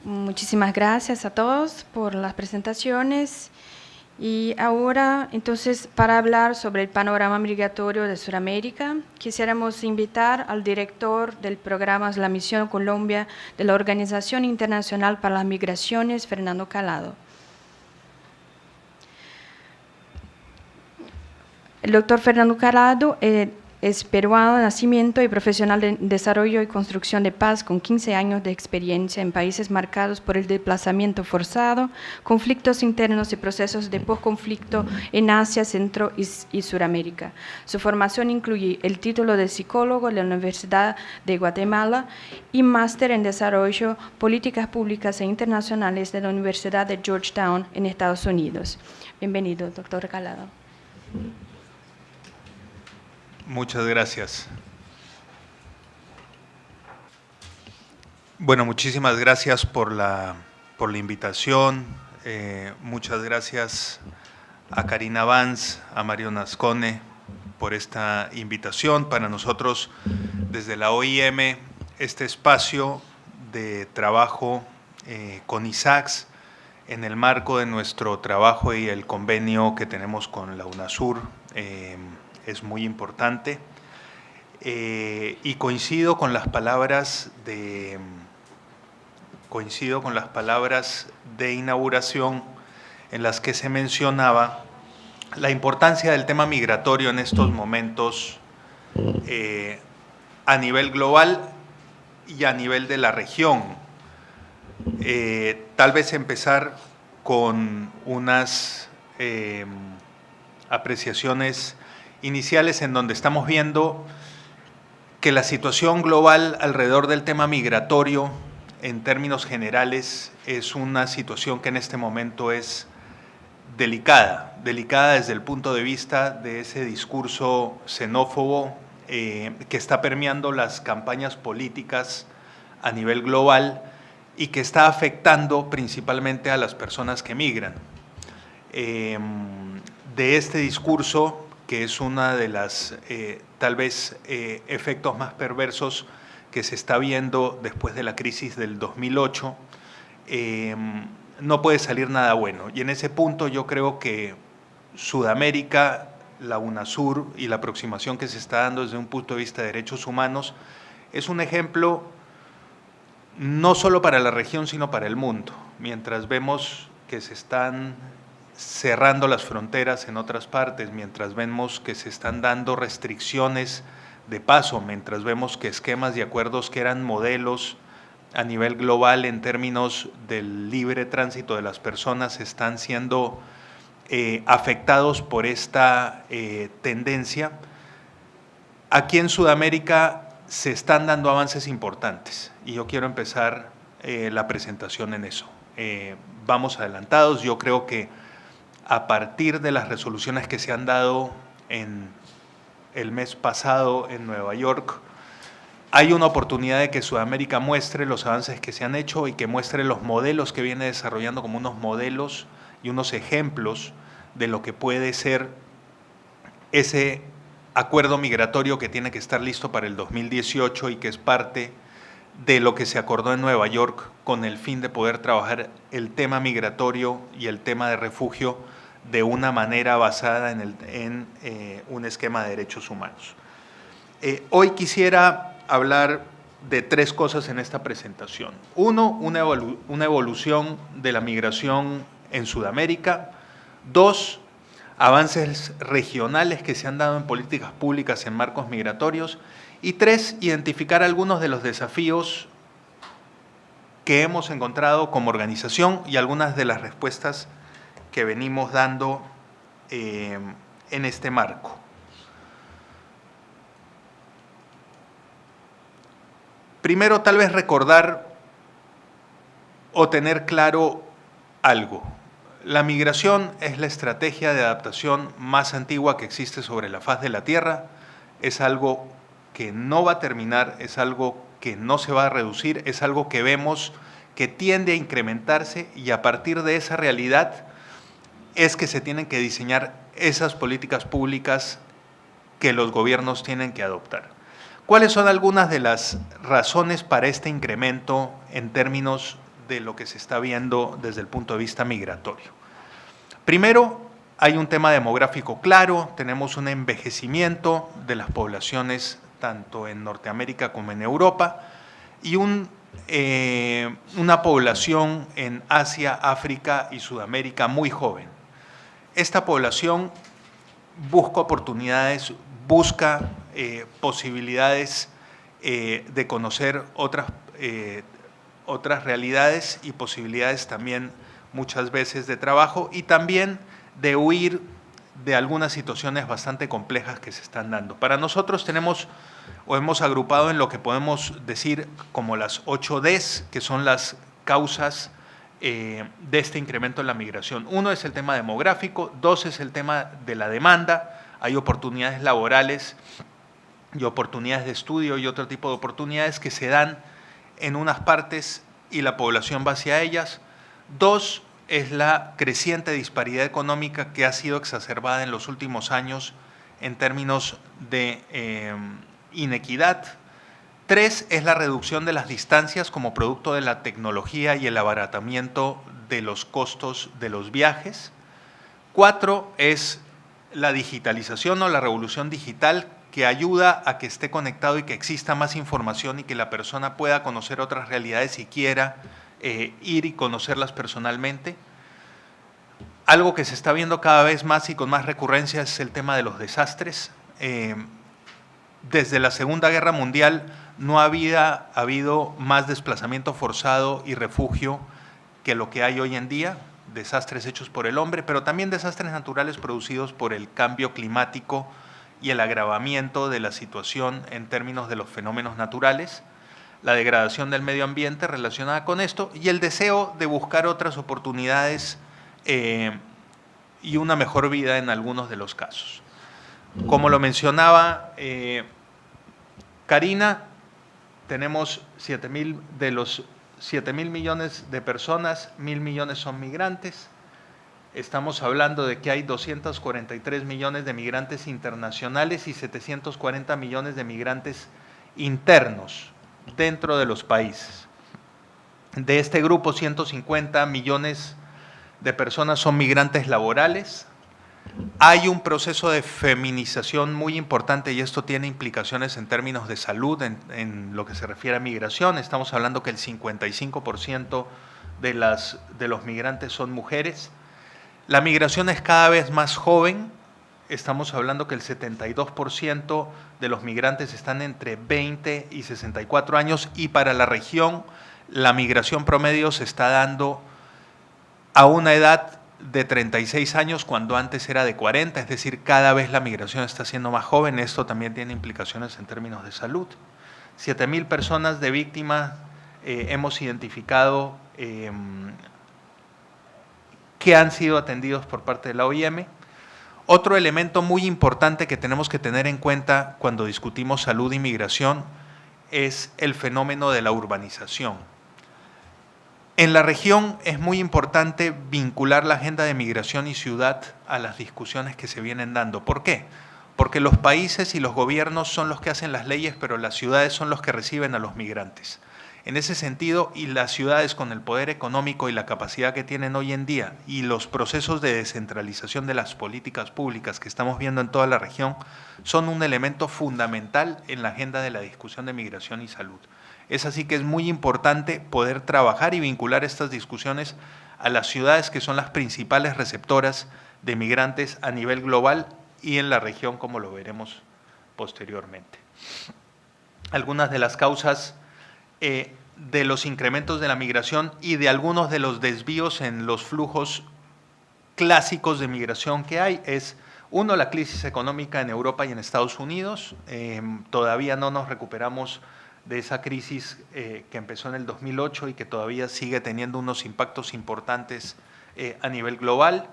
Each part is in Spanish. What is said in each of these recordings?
Muchísimas gracias a todos por las presentaciones. Y ahora, entonces, para hablar sobre el panorama migratorio de Sudamérica, quisiéramos invitar al director del programa La Misión Colombia de la Organización Internacional para las Migraciones, Fernando Calado. El doctor Fernando Calado es peruano de nacimiento y profesional de desarrollo y construcción de paz con 15 años de experiencia en países marcados por el desplazamiento forzado, conflictos internos y procesos de posconflicto en Asia, Centro y Suramérica. Su formación incluye el título de psicólogo de la Universidad de Guatemala y máster en desarrollo, políticas públicas e internacionales de la Universidad de Georgetown en Estados Unidos. Bienvenido, doctor Calado. Muchas gracias. Bueno, muchísimas gracias por la invitación. Muchas gracias a Karina Vance, a Mario Nascone por esta invitación. Para nosotros, desde la OIM, este espacio de trabajo con ISACS en el marco de nuestro trabajo y el convenio que tenemos con la UNASUR, es muy importante, y coincido con las palabras de inauguración en las que se mencionaba la importancia del tema migratorio en estos momentos a nivel global y a nivel de la región. Tal vez empezar con unas apreciaciones iniciales en donde estamos viendo que la situación global alrededor del tema migratorio, en términos generales, es una situación que en este momento es delicada desde el punto de vista de ese discurso xenófobo que está permeando las campañas políticas a nivel global y que está afectando principalmente a las personas que migran. De este discurso, que es una de las, tal vez, efectos más perversos que se está viendo después de la crisis del 2008, no puede salir nada bueno. Y en ese punto yo creo que Sudamérica, la UNASUR y la aproximación que se está dando desde un punto de vista de derechos humanos es un ejemplo no solo para la región, sino para el mundo. Mientras vemos que se están cerrando las fronteras en otras partes, mientras vemos que se están dando restricciones de paso, mientras vemos que esquemas y acuerdos que eran modelos a nivel global en términos del libre tránsito de las personas están siendo afectados por esta tendencia. Aquí en Sudamérica se están dando avances importantes y yo quiero empezar la presentación en eso. Vamos adelantados, yo creo que a partir de las resoluciones que se han dado en el mes pasado en Nueva York, hay una oportunidad de que Sudamérica muestre los avances que se han hecho y que muestre los modelos que viene desarrollando como unos modelos y unos ejemplos de lo que puede ser ese acuerdo migratorio que tiene que estar listo para el 2018 y que es parte de lo que se acordó en Nueva York con el fin de poder trabajar el tema migratorio y el tema de refugio de una manera basada en un esquema de derechos humanos. Hoy quisiera hablar de tres cosas en esta presentación. Uno, una evolución de la migración en Sudamérica. Dos, avances regionales que se han dado en políticas públicas en marcos migratorios. Y tres, identificar algunos de los desafíos que hemos encontrado como organización y algunas de las respuestas que venimos dando en este marco. Primero, tal vez recordar o tener claro algo. La migración es la estrategia de adaptación más antigua que existe sobre la faz de la Tierra. Es algo que no va a terminar, es algo que no se va a reducir, es algo que vemos que tiende a incrementarse y a partir de esa realidad es que se tienen que diseñar esas políticas públicas que los gobiernos tienen que adoptar. ¿Cuáles son algunas de las razones para este incremento en términos de lo que se está viendo desde el punto de vista migratorio. Primero, hay un tema demográfico claro, tenemos un envejecimiento de las poblaciones tanto en Norteamérica como en Europa y una población en Asia, África y Sudamérica muy joven. Esta población busca oportunidades, busca posibilidades de conocer otras realidades y posibilidades también muchas veces de trabajo y también de huir de algunas situaciones bastante complejas que se están dando. Para nosotros tenemos o hemos agrupado en lo que podemos decir como las 8 Ds, que son las causas de este incremento en la migración. Uno es el tema demográfico, dos es el tema de la demanda, hay oportunidades laborales y oportunidades de estudio y otro tipo de oportunidades que se dan en unas partes y la población va hacia ellas. Dos es la creciente disparidad económica que ha sido exacerbada en los últimos años en términos de inequidad. Tres es la reducción de las distancias como producto de la tecnología y el abaratamiento de los costos de los viajes. Cuatro es la digitalización o la revolución digital que ayuda a que esté conectado y que exista más información y que la persona pueda conocer otras realidades y quiera ir y conocerlas personalmente. Algo que se está viendo cada vez más y con más recurrencia es el tema de los desastres. Desde la Segunda Guerra Mundial no había habido más desplazamiento forzado y refugio que lo que hay hoy en día, desastres hechos por el hombre, pero también desastres naturales producidos por el cambio climático y el agravamiento de la situación en términos de los fenómenos naturales, la degradación del medio ambiente relacionada con esto y el deseo de buscar otras oportunidades y una mejor vida en algunos de los casos. Como lo mencionaba Karina, tenemos 7.000 de los 7.000 millones de personas, 1.000 millones son migrantes. Estamos hablando de que hay 243 millones de migrantes internacionales y 740 millones de migrantes internos dentro de los países. De este grupo, 150 millones de personas son migrantes laborales. Hay un proceso de feminización muy importante y esto tiene implicaciones en términos de salud, en lo que se refiere a migración. Estamos hablando que el 55% de los migrantes son mujeres. La migración es cada vez más joven. Estamos hablando que el 72% de los migrantes están entre 20 y 64 años y para la región la migración promedio se está dando a una edad de 36 años cuando antes era de 40, es decir, cada vez la migración está siendo más joven. Esto también tiene implicaciones en términos de salud. 7.000 personas de víctimas hemos identificado que han sido atendidos por parte de la OIM. Otro elemento muy importante que tenemos que tener en cuenta cuando discutimos salud y migración es el fenómeno de la urbanización. En la región es muy importante vincular la agenda de migración y ciudad a las discusiones que se vienen dando. ¿Por qué? Porque los países y los gobiernos son los que hacen las leyes, pero las ciudades son los que reciben a los migrantes. En ese sentido, y las ciudades con el poder económico y la capacidad que tienen hoy en día y los procesos de descentralización de las políticas públicas que estamos viendo en toda la región son un elemento fundamental en la agenda de la discusión de migración y salud. Es así que es muy importante poder trabajar y vincular estas discusiones a las ciudades que son las principales receptoras de migrantes a nivel global y en la región, como lo veremos posteriormente. Algunas de las causas de los incrementos de la migración y de algunos de los desvíos en los flujos clásicos de migración que hay es, uno, la crisis económica en Europa y en Estados Unidos. Todavía no nos recuperamos de esa crisis que empezó en el 2008 y que todavía sigue teniendo unos impactos importantes a nivel global.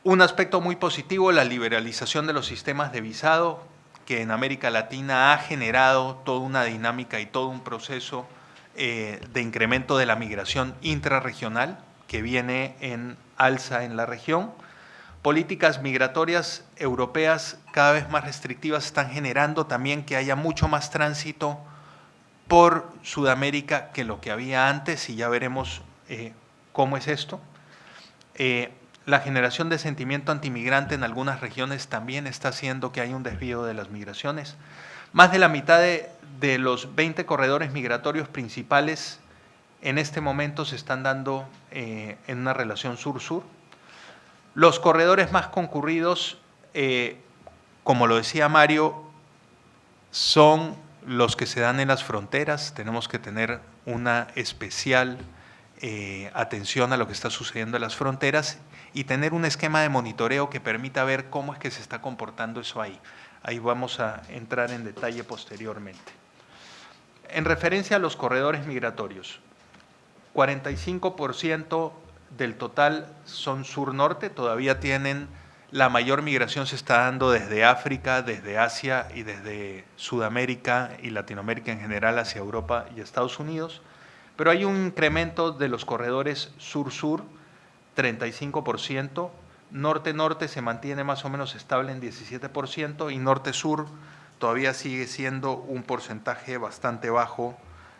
Un aspecto muy positivo, la liberalización de los sistemas de visado, que en América Latina ha generado toda una dinámica y todo un proceso de incremento de la migración intrarregional que viene en alza en la región. Políticas migratorias europeas cada vez más restrictivas están generando también que haya mucho más tránsito por Sudamérica que lo que había antes, y ya veremos cómo es esto. La generación de sentimiento antimigrante en algunas regiones también está haciendo que haya un desvío de las migraciones. Más de la mitad de los 20 corredores migratorios principales en este momento se están dando en una relación sur-sur. Los corredores más concurridos, como lo decía Mario, son los que se dan en las fronteras. Tenemos que tener una especial atención a lo que está sucediendo en las fronteras y tener un esquema de monitoreo que permita ver cómo es que se está comportando eso ahí. Ahí vamos a entrar en detalle posteriormente. En referencia a los corredores migratorios, 45% del total son sur-norte, todavía tienen, la mayor migración se está dando desde África, desde Asia y desde Sudamérica y Latinoamérica en general hacia Europa y Estados Unidos, pero hay un incremento de los corredores sur-sur, 35%, norte-norte se mantiene más o menos estable en 17% y norte-sur todavía sigue siendo un porcentaje bastante bajo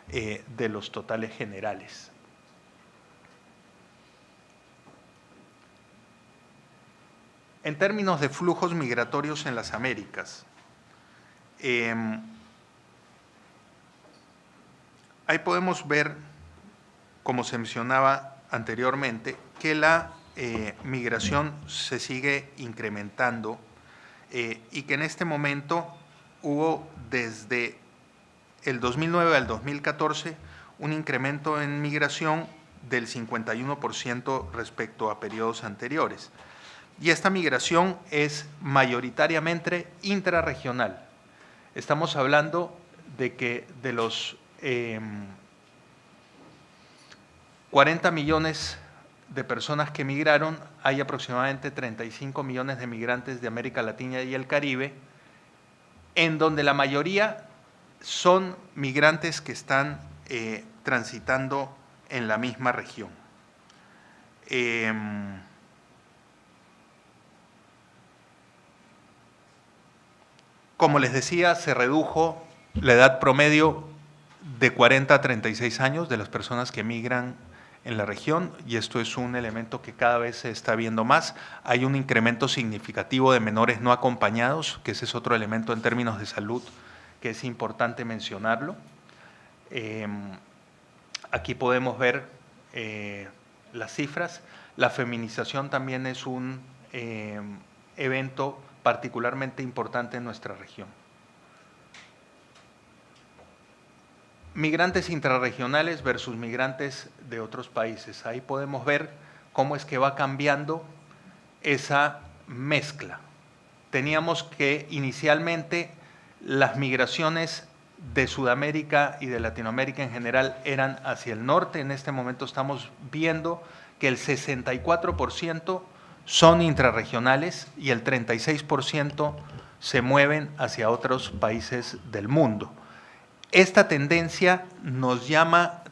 de los totales generales. En términos de flujos migratorios en las Américas, ahí podemos ver, como se mencionaba anteriormente, que la migración se sigue incrementando y que en este momento hubo desde el 2009 al 2014 un incremento en migración del 51% respecto a periodos anteriores. Y esta migración es mayoritariamente intrarregional. Estamos hablando de que de los 40 millones de personas que migraron, hay aproximadamente 35 millones de migrantes de América Latina y el Caribe, en donde la mayoría son migrantes que están transitando en la misma región. Como les decía, se redujo la edad promedio de 40 a 36 años de las personas que migran en la región, y esto es un elemento que cada vez se está viendo más. Hay un incremento significativo de menores no acompañados, que ese es otro elemento en términos de salud que es importante mencionarlo. Aquí podemos ver las cifras. La feminización también es un evento particularmente importante en nuestra región. Migrantes intrarregionales versus migrantes de otros países. Ahí podemos ver cómo es que va cambiando esa mezcla. Teníamos que inicialmente las migraciones de Sudamérica y de Latinoamérica en general eran hacia el norte. En este momento estamos viendo que el 64% son intrarregionales y el 36% se mueven hacia otros países del mundo. Esta tendencia nos llama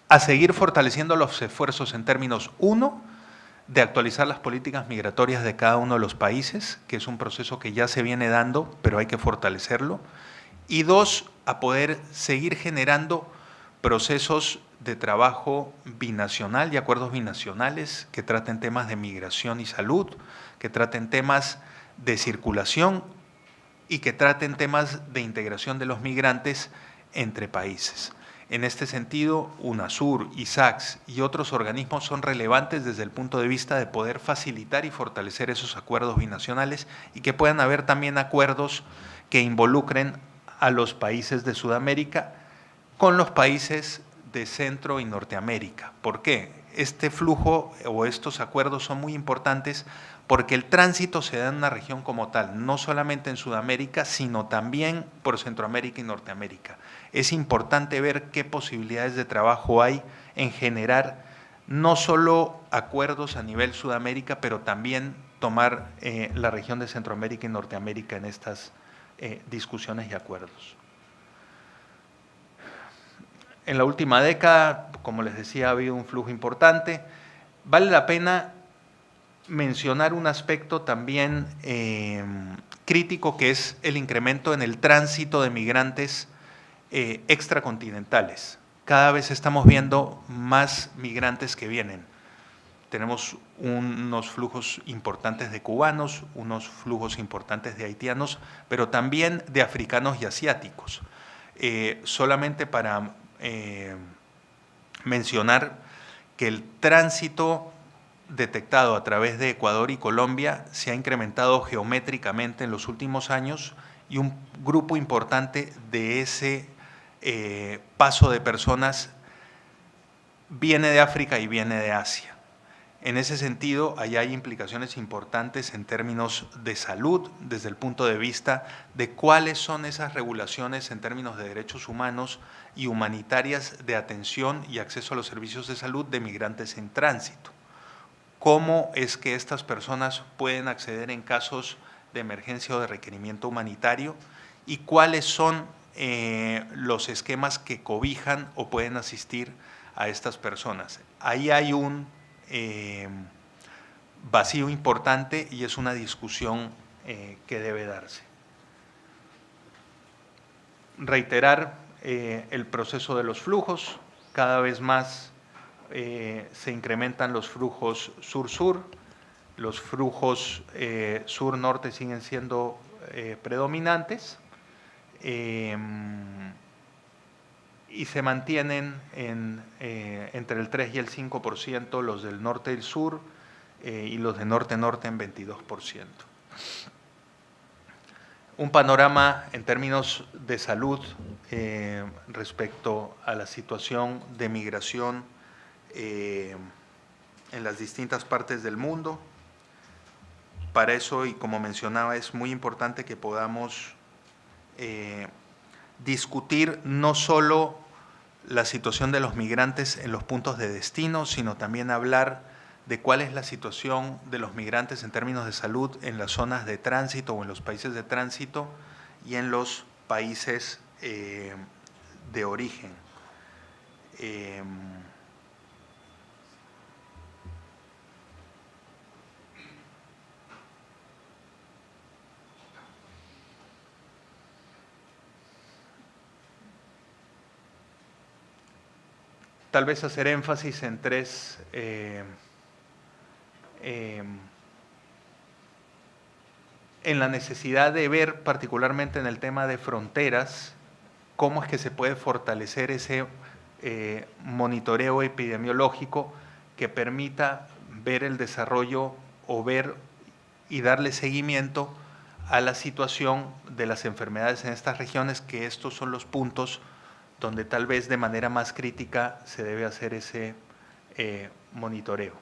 a seguir fortaleciendo los esfuerzos en términos, uno, de actualizar las políticas migratorias de cada uno de los países, que es un proceso que ya se viene dando, pero hay que fortalecerlo, y dos, a poder seguir generando procesos de trabajo binacional y acuerdos binacionales que traten temas de migración y salud, que traten temas de circulación y que traten temas de integración de los migrantes entre países. En este sentido, UNASUR, ISACS y otros organismos son relevantes desde el punto de vista de poder facilitar y fortalecer esos acuerdos binacionales y que puedan haber también acuerdos que involucren a los países de Sudamérica con los países de Centro y Norteamérica. ¿Por qué? Este flujo o estos acuerdos son muy importantes porque el tránsito se da en una región como tal, no solamente en Sudamérica, sino también por Centroamérica y Norteamérica. Es importante ver qué posibilidades de trabajo hay en generar no solo acuerdos a nivel Sudamérica, pero también tomar la región de Centroamérica y Norteamérica en estas discusiones y acuerdos. En la última década, como les decía, ha habido un flujo importante. Vale la pena mencionar un aspecto también crítico, que es el incremento en el tránsito de migrantes extracontinentales. Cada vez estamos viendo más migrantes que vienen. Tenemos unos flujos importantes de cubanos, unos flujos importantes de haitianos, pero también de africanos y asiáticos. Solamente para mencionar que el tránsito detectado a través de Ecuador y Colombia se ha incrementado geométricamente en los últimos años, y un grupo importante de ese paso de personas viene de África y viene de Asia. En ese sentido, allá hay implicaciones importantes en términos de salud, desde el punto de vista de cuáles son esas regulaciones en términos de derechos humanos y humanitarias de atención y acceso a los servicios de salud de migrantes en tránsito. ¿Cómo es que estas personas pueden acceder en casos de emergencia o de requerimiento humanitario? ¿Y cuáles son los esquemas que cobijan o pueden asistir a estas personas? Ahí hay un vacío importante y es una discusión que debe darse. Reiterar el proceso de los flujos. Cada vez más se incrementan los flujos sur-sur, los flujos sur-norte siguen siendo predominantes, y se mantienen entre el 3 y el 5% los del norte y el sur, y los de norte-norte en 22%. Un panorama en términos de salud respecto a la situación de migración en las distintas partes del mundo. Para eso, y como mencionaba, es muy importante que podamos discutir no solo la situación de los migrantes en los puntos de destino, sino también hablar de cuál es la situación de los migrantes en términos de salud en las zonas de tránsito o en los países de tránsito y en los países de origen. Tal vez hacer énfasis en tres en la necesidad de ver, particularmente en el tema de fronteras, cómo es que se puede fortalecer ese monitoreo epidemiológico que permita ver el desarrollo o ver y darle seguimiento a la situación de las enfermedades en estas regiones, que estos son los puntos donde tal vez de manera más crítica se debe hacer ese monitoreo.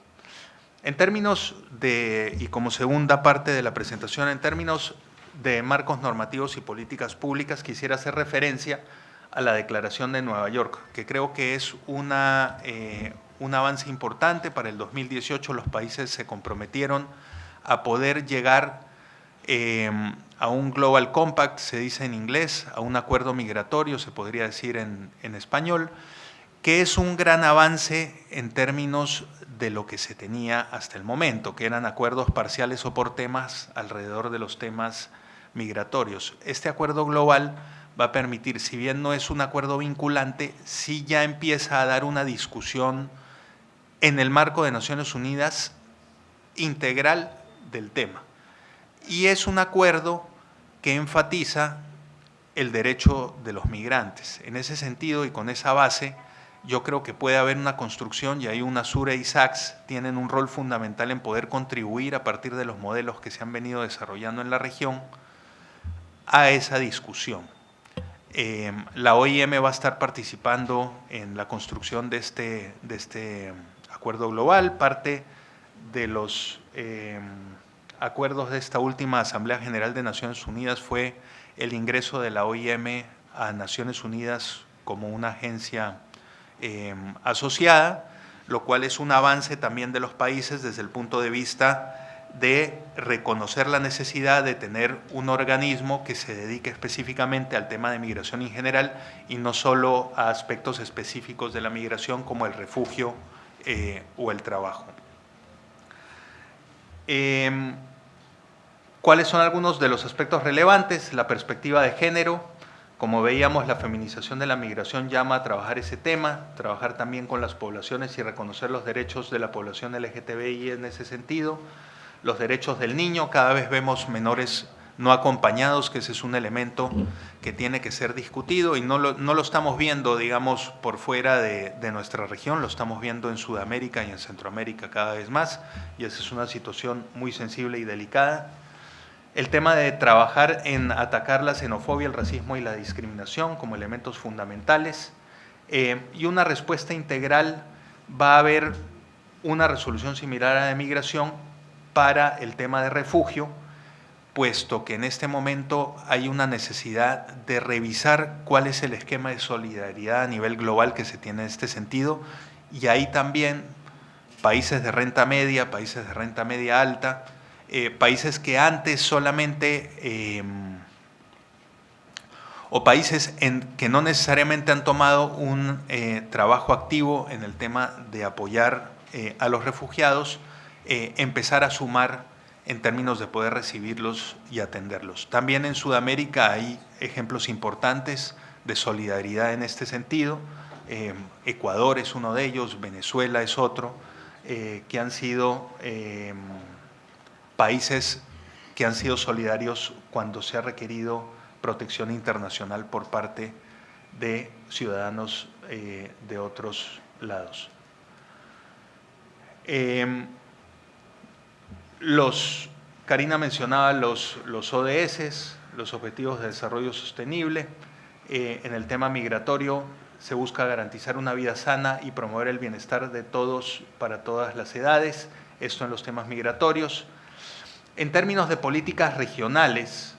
En términos de, y como segunda parte de la presentación, en términos de marcos normativos y políticas públicas, quisiera hacer referencia a la Declaración de Nueva York, que creo que es un avance importante. Para el 2018 los países se comprometieron a poder llegar a un Global Compact, se dice en inglés, a un acuerdo migratorio, se podría decir en español, que es un gran avance en términos de lo que se tenía hasta el momento, que eran acuerdos parciales o por temas alrededor de los temas migratorios. Este acuerdo global va a permitir, si bien no es un acuerdo vinculante, sí ya empieza a dar una discusión en el marco de Naciones Unidas integral del tema. Y es un acuerdo que enfatiza el derecho de los migrantes. En ese sentido y con esa base, yo creo que puede haber una construcción, y ahí UNASUR e ISACS tienen un rol fundamental en poder contribuir a partir de los modelos que se han venido desarrollando en la región a esa discusión. La OIM va a estar participando en la construcción de este acuerdo global. Parte de los acuerdos de esta última Asamblea General de Naciones Unidas fue el ingreso de la OIM a Naciones Unidas como una agencia asociada, lo cual es un avance también de los países desde el punto de vista de reconocer la necesidad de tener un organismo que se dedique específicamente al tema de migración en general y no solo a aspectos específicos de la migración como el refugio o el trabajo. ¿Cuáles son algunos de los aspectos relevantes? La perspectiva de género. Como veíamos, la feminización de la migración llama a trabajar ese tema, trabajar también con las poblaciones y reconocer los derechos de la población LGTBI en ese sentido, los derechos del niño. Cada vez vemos menores no acompañados, que ese es un elemento que tiene que ser discutido y no lo estamos viendo, digamos, por fuera de nuestra región, lo estamos viendo en Sudamérica y en Centroamérica cada vez más, y esa es una situación muy sensible y delicada. El tema de trabajar en atacar la xenofobia, el racismo y la discriminación como elementos fundamentales, y una respuesta integral. Va a haber una resolución similar a la de migración para el tema de refugio, puesto que en este momento hay una necesidad de revisar cuál es el esquema de solidaridad a nivel global que se tiene en este sentido, y ahí también países de renta media, países de renta media alta, países que antes solamente, o países que no necesariamente han tomado un trabajo activo en el tema de apoyar a los refugiados, empezar a sumar en términos de poder recibirlos y atenderlos. También en Sudamérica hay ejemplos importantes de solidaridad en este sentido. Ecuador es uno de ellos, Venezuela es otro, que han sido países que han sido solidarios cuando se ha requerido protección internacional por parte de ciudadanos de otros lados. Karina mencionaba los ODS, los Objetivos de Desarrollo Sostenible. En el tema migratorio se busca garantizar una vida sana y promover el bienestar de todos para todas las edades, esto en los temas migratorios. En términos de políticas regionales,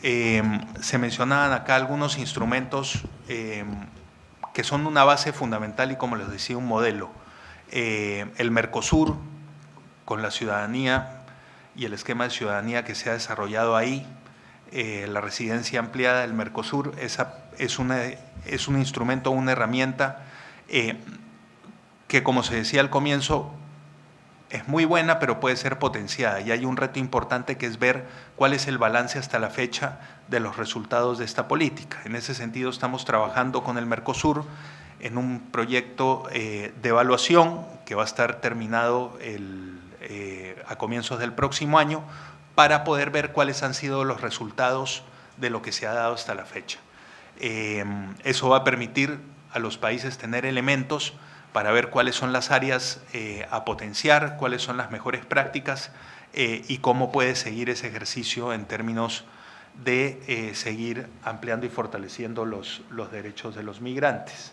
se mencionaban acá algunos instrumentos que son una base fundamental y, como les decía, un modelo. El Mercosur, con la ciudadanía y el esquema de ciudadanía que se ha desarrollado ahí, la residencia ampliada del Mercosur, es un instrumento, una herramienta que, como se decía al comienzo, es muy buena, pero puede ser potenciada, y hay un reto importante que es ver cuál es el balance hasta la fecha de los resultados de esta política. En ese sentido, estamos trabajando con el Mercosur en un proyecto de evaluación que va a estar terminado a comienzos del próximo año, para poder ver cuáles han sido los resultados de lo que se ha dado hasta la fecha. Eso va a permitir a los países tener elementos para ver cuáles son las áreas a potenciar, cuáles son las mejores prácticas y cómo puede seguir ese ejercicio en términos de seguir ampliando y fortaleciendo los derechos de los migrantes.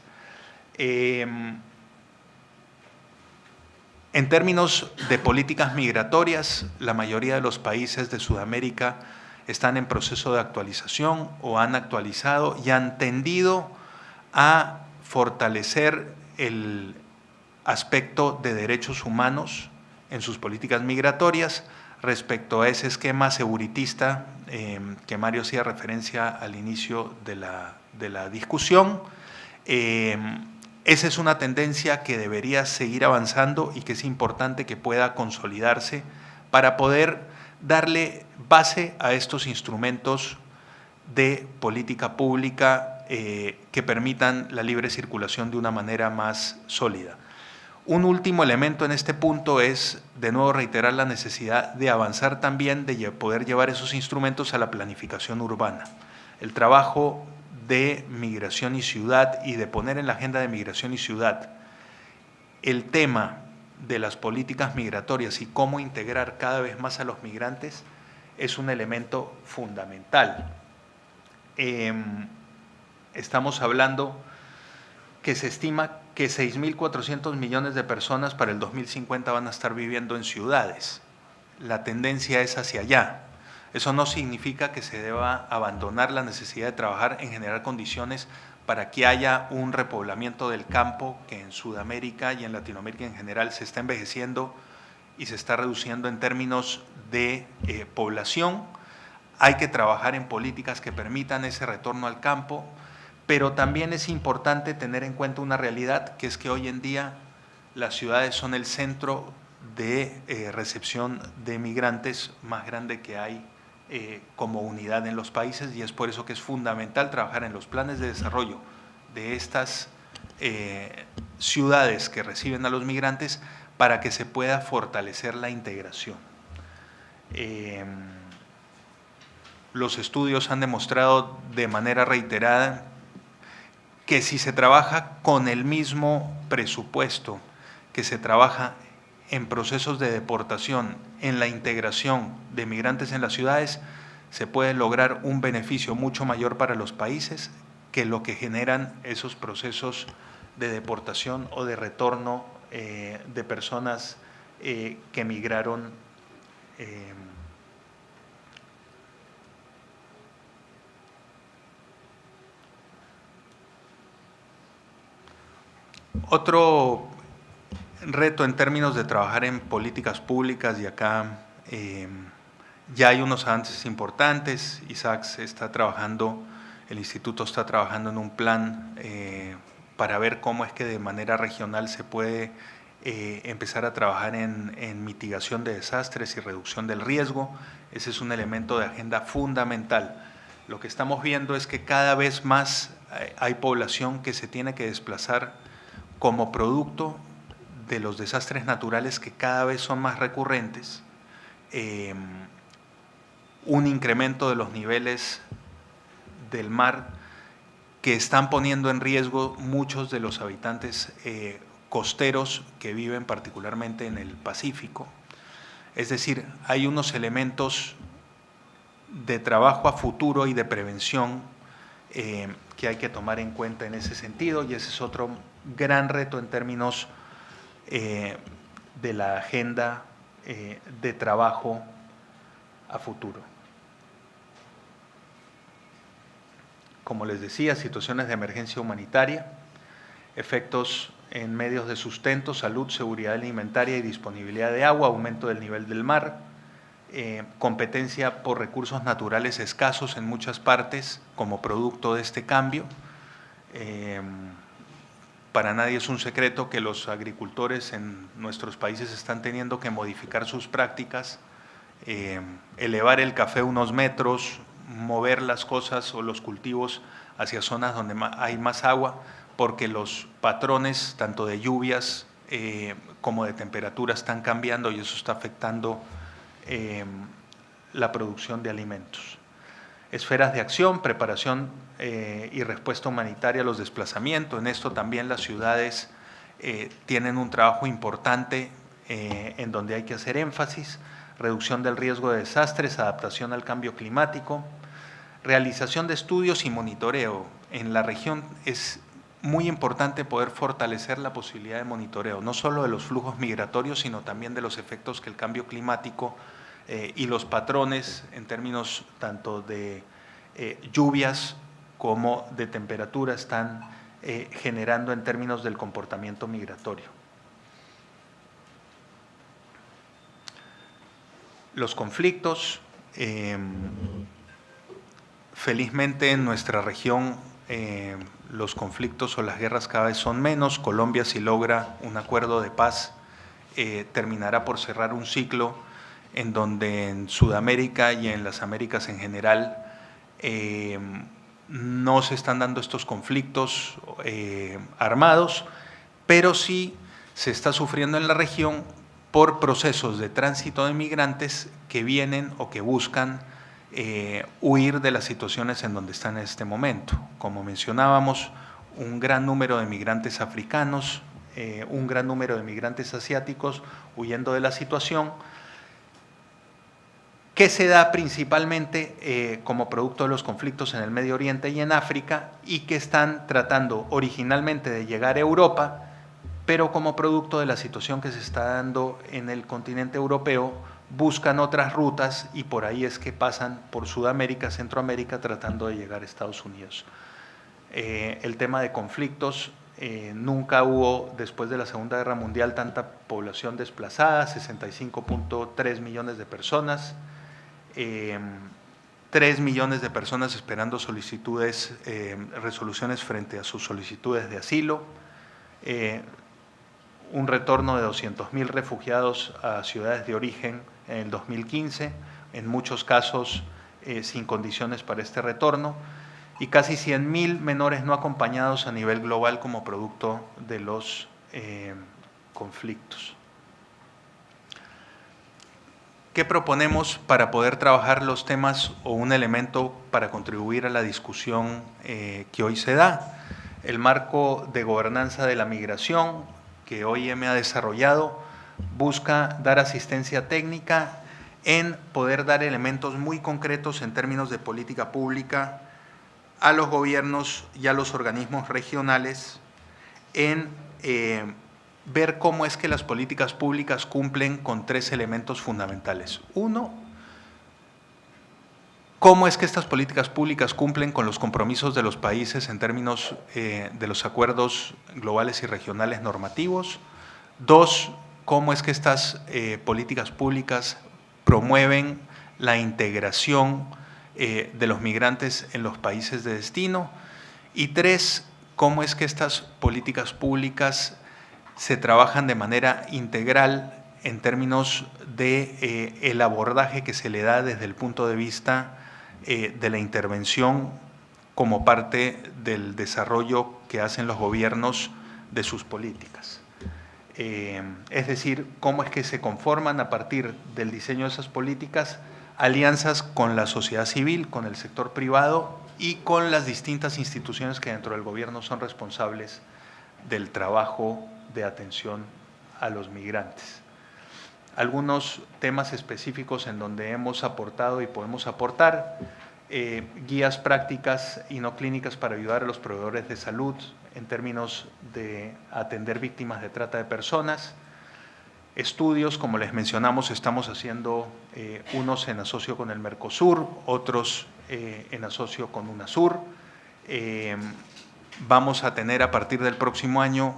En términos de políticas migratorias, la mayoría de los países de Sudamérica están en proceso de actualización o han actualizado y han tendido a fortalecer el aspecto de derechos humanos en sus políticas migratorias respecto a ese esquema seguritista que Mario hacía referencia al inicio de la discusión. Esa es una tendencia que debería seguir avanzando y que es importante que pueda consolidarse para poder darle base a estos instrumentos de política pública que permitan la libre circulación de una manera más sólida. Un último elemento en este punto es, de nuevo, reiterar la necesidad de avanzar también, de poder llevar esos instrumentos a la planificación urbana. El trabajo de migración y ciudad, y de poner en la agenda de migración y ciudad el tema de las políticas migratorias y cómo integrar cada vez más a los migrantes, es un elemento fundamental. Estamos hablando que se estima que 6.400 millones de personas para el 2050 van a estar viviendo en ciudades. La tendencia es hacia allá. Eso no significa que se deba abandonar la necesidad de trabajar en generar condiciones para que haya un repoblamiento del campo, que en Sudamérica y en Latinoamérica en general se está envejeciendo y se está reduciendo en términos de población. Hay que trabajar en políticas que permitan ese retorno al campo, pero también es importante tener en cuenta una realidad, que es que hoy en día las ciudades son el centro de recepción de migrantes más grande que hay como unidad en los países, y es por eso que es fundamental trabajar en los planes de desarrollo de estas ciudades que reciben a los migrantes para que se pueda fortalecer la integración. Los estudios han demostrado de manera reiterada que si se trabaja con el mismo presupuesto que se trabaja en procesos de deportación, en la integración de migrantes en las ciudades, se puede lograr un beneficio mucho mayor para los países que lo que generan esos procesos de deportación o de retorno de personas que migraron Otro reto en términos de trabajar en políticas públicas, y acá ya hay unos avances importantes. ISACS está trabajando, el instituto está trabajando en un plan para ver cómo es que de manera regional se puede empezar a trabajar en mitigación de desastres y reducción del riesgo. Ese es un elemento de agenda fundamental. Lo que estamos viendo es que cada vez más hay población que se tiene que desplazar como producto de los desastres naturales que cada vez son más recurrentes, un incremento de los niveles del mar que están poniendo en riesgo muchos de los habitantes costeros que viven particularmente en el Pacífico. Es decir, hay unos elementos de trabajo a futuro y de prevención que hay que tomar en cuenta en ese sentido, y ese es otro gran reto en términos de la agenda de trabajo a futuro. Como les decía, situaciones de emergencia humanitaria, efectos en medios de sustento, salud, seguridad alimentaria y disponibilidad de agua, aumento del nivel del mar, competencia por recursos naturales escasos en muchas partes como producto de este cambio. Para nadie es un secreto que los agricultores en nuestros países están teniendo que modificar sus prácticas, elevar el café unos metros, mover las cosas o los cultivos hacia zonas donde hay más agua, porque los patrones tanto de lluvias como de temperatura están cambiando, y eso está afectando la producción de alimentos. Esferas de acción, preparación y respuesta humanitaria a los desplazamientos. En esto también las ciudades tienen un trabajo importante en donde hay que hacer énfasis: reducción del riesgo de desastres, adaptación al cambio climático, realización de estudios y monitoreo. En la región es muy importante poder fortalecer la posibilidad de monitoreo, no solo de los flujos migratorios, sino también de los efectos que el cambio climático y los patrones en términos tanto de lluvias como de temperatura están generando en términos del comportamiento migratorio. Los conflictos, felizmente en nuestra región los conflictos o las guerras cada vez son menos. Colombia, si logra un acuerdo de paz, terminará por cerrar un ciclo en donde en Sudamérica y en las Américas en general no se están dando estos conflictos armados, pero sí se está sufriendo en la región por procesos de tránsito de migrantes que vienen o que buscan huir de las situaciones en donde están en este momento. Como mencionábamos, un gran número de migrantes africanos, un gran número de migrantes asiáticos huyendo de la situación, que se da principalmente como producto de los conflictos en el Medio Oriente y en África, y que están tratando originalmente de llegar a Europa, pero como producto de la situación que se está dando en el continente europeo, buscan otras rutas y por ahí es que pasan por Sudamérica, Centroamérica, tratando de llegar a Estados Unidos. El tema de conflictos, nunca hubo después de la Segunda Guerra Mundial tanta población desplazada, 65.3 millones de personas, 3 millones de personas esperando solicitudes, resoluciones frente a sus solicitudes de asilo, un retorno de 200.000 refugiados a ciudades de origen en el 2015, en muchos casos sin condiciones para este retorno y casi 100.000 menores no acompañados a nivel global como producto de los conflictos. ¿Qué proponemos para poder trabajar los temas o un elemento para contribuir a la discusión que hoy se da? El marco de gobernanza de la migración que OIM ha desarrollado busca dar asistencia técnica en poder dar elementos muy concretos en términos de política pública a los gobiernos y a los organismos regionales en ver cómo es que las políticas públicas cumplen con 3 elementos fundamentales. Uno, cómo es que estas políticas públicas cumplen con los compromisos de los países en términos de los acuerdos globales y regionales normativos. 2, cómo es que estas políticas públicas promueven la integración de los migrantes en los países de destino. Y 3, cómo es que estas políticas públicas se trabajan de manera integral en términos de el abordaje que se le da desde el punto de vista de la intervención como parte del desarrollo que hacen los gobiernos de sus políticas. Es decir, cómo es que se conforman a partir del diseño de esas políticas alianzas con la sociedad civil, con el sector privado y con las distintas instituciones que dentro del gobierno son responsables del trabajo de atención a los migrantes. Algunos temas específicos en donde hemos aportado y podemos aportar, guías prácticas y no clínicas para ayudar a los proveedores de salud en términos de atender víctimas de trata de personas, estudios, como les mencionamos, estamos haciendo unos en asocio con el Mercosur, otros en asocio con UNASUR. Vamos a tener a partir del próximo año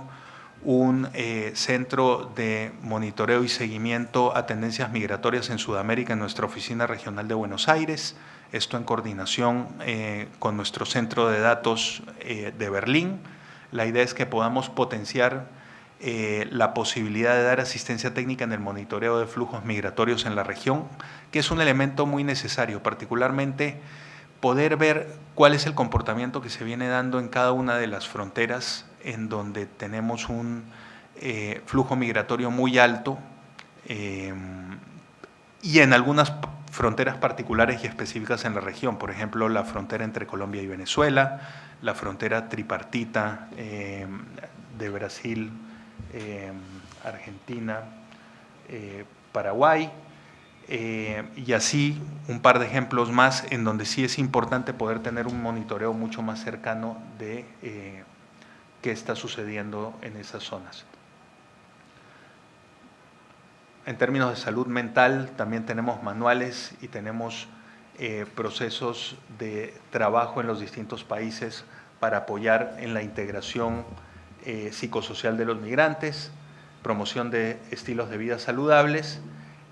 un centro de monitoreo y seguimiento a tendencias migratorias en Sudamérica en nuestra oficina regional de Buenos Aires, esto en coordinación con nuestro centro de datos de Berlín. La idea es que podamos potenciar la posibilidad de dar asistencia técnica en el monitoreo de flujos migratorios en la región, que es un elemento muy necesario, particularmente poder ver cuál es el comportamiento que se viene dando en cada una de las fronteras en donde tenemos un flujo migratorio muy alto y en algunas fronteras particulares y específicas en la región, por ejemplo, la frontera entre Colombia y Venezuela, la frontera tripartita de Brasil, Argentina, Paraguay, y así un par de ejemplos más en donde sí es importante poder tener un monitoreo mucho más cercano de qué está sucediendo en esas zonas. En términos de salud mental también tenemos manuales y tenemos procesos de trabajo en los distintos países para apoyar en la integración psicosocial de los migrantes, promoción de estilos de vida saludables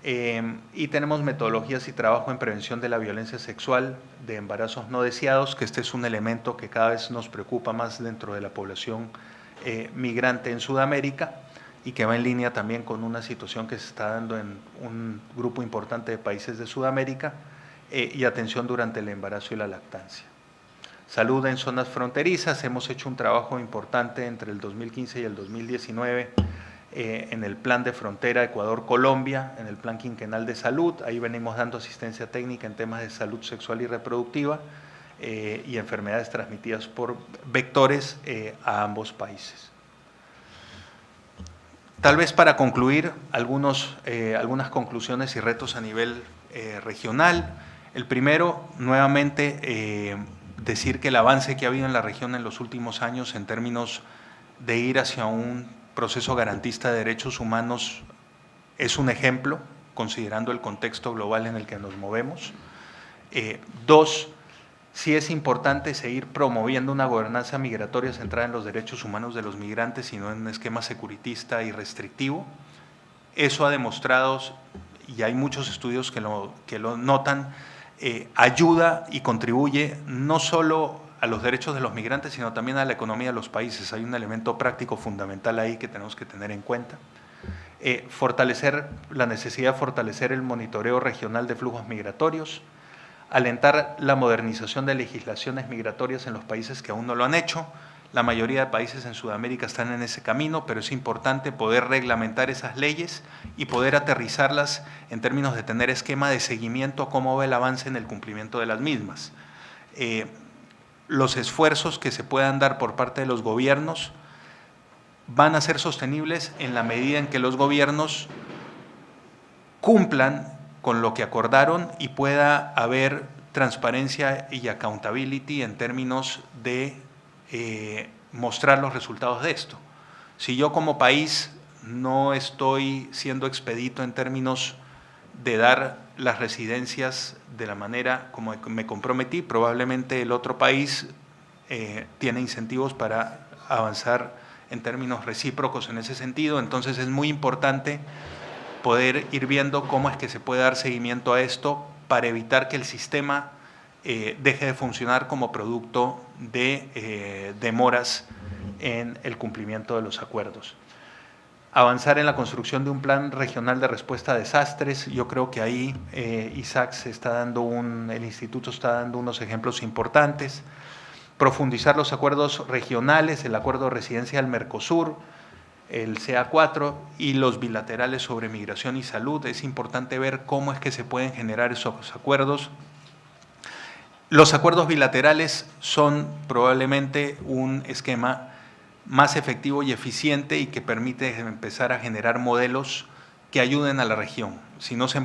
y tenemos metodologías y trabajo en prevención de la violencia sexual, de embarazos no deseados, que este es un elemento que cada vez nos preocupa más dentro de la población migrante en Sudamérica y que va en línea también con una situación que se está dando en un grupo importante de países de Sudamérica y atención durante el embarazo y la lactancia. Salud en zonas fronterizas, hemos hecho un trabajo importante entre el 2015 y el 2019 en el plan de frontera Ecuador-Colombia, en el plan quinquenal de salud, ahí venimos dando asistencia técnica en temas de salud sexual y reproductiva y enfermedades transmitidas por vectores a ambos países. Tal vez para concluir, algunas conclusiones y retos a nivel regional. El primero, nuevamente, decir que el avance que ha habido en la región en los últimos años en términos de ir hacia un proceso garantista de derechos humanos es un ejemplo, considerando el contexto global en el que nos movemos. Dos, sí es importante seguir promoviendo una gobernanza migratoria centrada en los derechos humanos de los migrantes y no en un esquema securitista y restrictivo. Eso ha demostrado, y hay muchos estudios que lo notan, ayuda y contribuye no solo a los derechos de los migrantes, sino también a la economía de los países. Hay un elemento práctico fundamental ahí que tenemos que tener en cuenta. La necesidad de fortalecer el monitoreo regional de flujos migratorios, alentar la modernización de legislaciones migratorias en los países que aún no lo han hecho. La mayoría de países en Sudamérica están en ese camino, pero es importante poder reglamentar esas leyes y poder aterrizarlas en términos de tener esquema de seguimiento a cómo va el avance en el cumplimiento de las mismas. Los esfuerzos que se puedan dar por parte de los gobiernos van a ser sostenibles en la medida en que los gobiernos cumplan con lo que acordaron y pueda haber transparencia y accountability en términos de mostrar los resultados de esto. Si yo como país no estoy siendo expedito en términos de dar las residencias de la manera como me comprometí, probablemente el otro país tiene incentivos para avanzar en términos recíprocos en ese sentido. Entonces es muy importante poder ir viendo cómo es que se puede dar seguimiento a esto para evitar que el sistema deje de funcionar como producto de demoras en el cumplimiento de los acuerdos. Avanzar en la construcción de un plan regional de respuesta a desastres. Yo creo que ahí Isaac el instituto está dando unos ejemplos importantes. Profundizar los acuerdos regionales, el acuerdo de residencia del Mercosur, el CA4 y los bilaterales sobre migración y salud. Es importante ver cómo es que se pueden generar esos acuerdos. Los acuerdos bilaterales son probablemente un esquema más efectivo y eficiente y que permite empezar a generar modelos que ayuden a la región. Si no se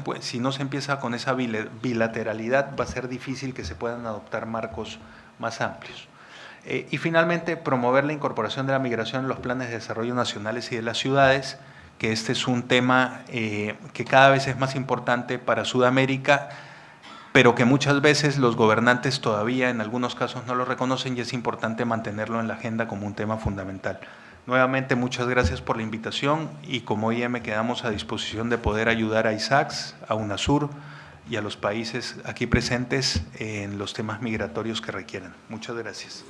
empieza con esa bilateralidad, va a ser difícil que se puedan adoptar marcos más amplios. Y finalmente, promover la incorporación de la migración en los planes de desarrollo nacionales y de las ciudades, que este es un tema que cada vez es más importante para Sudamérica, pero que muchas veces los gobernantes todavía en algunos casos no lo reconocen y es importante mantenerlo en la agenda como un tema fundamental. Nuevamente, muchas gracias por la invitación y como IEM quedamos a disposición de poder ayudar a ISACS, a UNASUR y a los países aquí presentes en los temas migratorios que requieran. Muchas gracias.